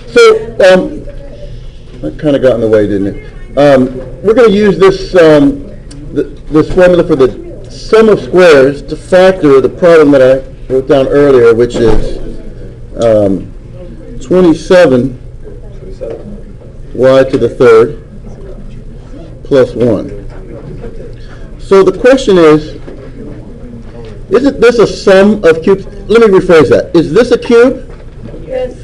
So, that kind of got in the way, didn't it? We're going to use this this formula for the sum of squares to factor the problem that I wrote down earlier, which is 27 y to the third plus 1. So the question is, isn't this a sum of cubes? Let me rephrase that. Is this a cube? Yes.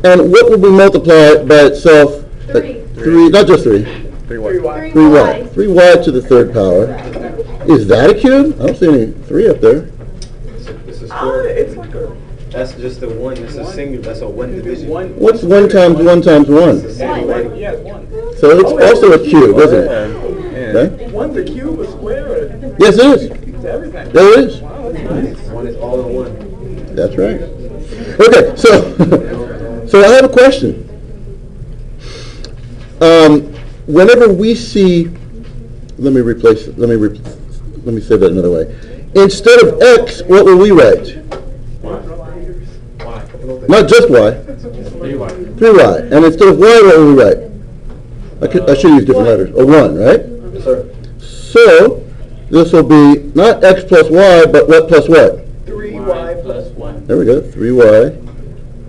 And what will we multiply by itself? 3. Not just 3. 3y. 3y. 3y to the third power. Is that a cube? I don't see any 3 up there. It's a square. It's like a... That's just a 1. That's a single. That's a 1 division. What's 1 times 1 times 1? Yeah, it's 1. So it's also a cube, isn't it? Okay? 1's a cube, a square, Yes, it is. it's everything. There it is. Wow, that's nice. 1 is all in 1. That's right. Okay, so I have a question. Whenever we see, let me say that another way. Instead of x, what will we write? Not just y. 3y. And instead of y, what will we write? I should use different letters. A 1, right? Yes, sir. So this will be not x plus y, but what plus what? 3y plus 1. There we go. 3y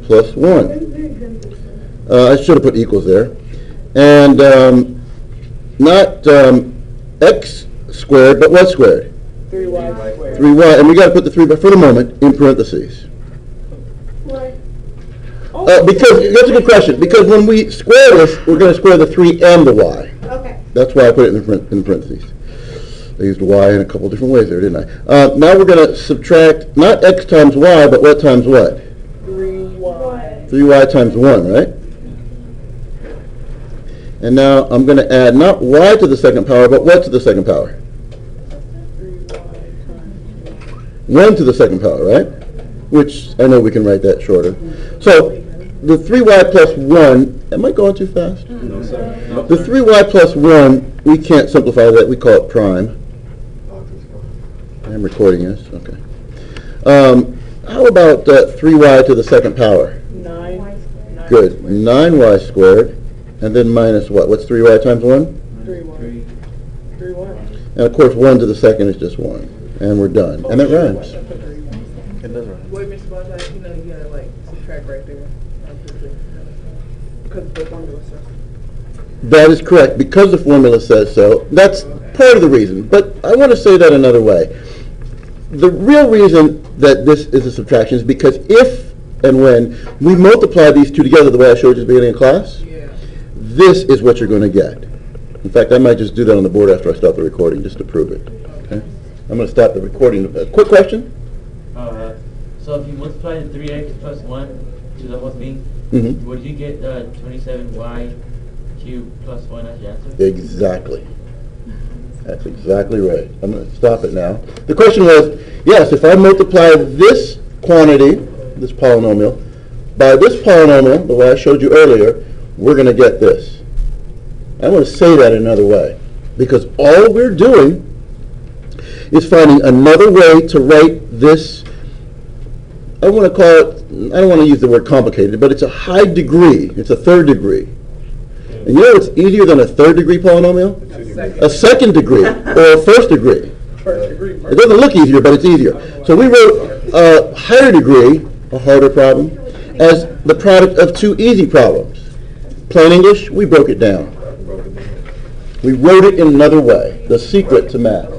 plus 1. I should have put equals there. And not x squared, but what squared? 3y squared. 3y. And we got to put the 3 for the moment in parentheses. Because that's a good question. Because when we square this, we're going to square the 3 and the y. Okay. That's why I put it in parentheses. I used y in a couple different ways there, didn't I? Now we're going to subtract not x times y, but what times what? 3y. 3y times 1, right? And now I'm going to add not y to the second power, but what to the second power? 1 to the second power, right? Which I know we can write that shorter. So the 3y plus 1, am I going too fast? No, sir. The 3y plus 1, we can't simplify that. We call it prime. I'm recording this. Okay. How about 3y to the second power? 9. Good. 9y squared. And then minus what? What's 3y times 1? 3y. 3y. And of course 1 to the second is just 1. And we're done. And it rhymes. It does rhyme. Wait, Mr. Bozak, you gotta like subtract right there. Because the formula says. That is correct. Because the formula says so. That's part of the reason. But I want to say that another way. The real reason that this is a subtraction is because if and when we multiply these two together the way I showed you at the beginning of class, this is what you're going to get. In fact, I might just do that on the board after I stop the recording just to prove it. Okay? I'm going to stop the recording. Quick question? So if you multiply the 3x plus 1 to the whole thing, would you get 27y cubed plus 1 as your answer? Exactly. That's exactly right. I'm going to stop it now. The question was, yes, if I multiply this quantity, this polynomial, by this polynomial, the way I showed you earlier, we're going to get this. I want to say that another way, because all we're doing is finding another way to write this. I want to call it, I don't want to use the word complicated, but it's a high degree. It's a third degree. And you know what's easier than a third degree polynomial? A second degree or a first degree. It doesn't look easier, but it's easier. So we wrote a higher degree, a harder problem, as the product of two easy problems. Plain English, we broke it down. We wrote it in another way, the secret to math.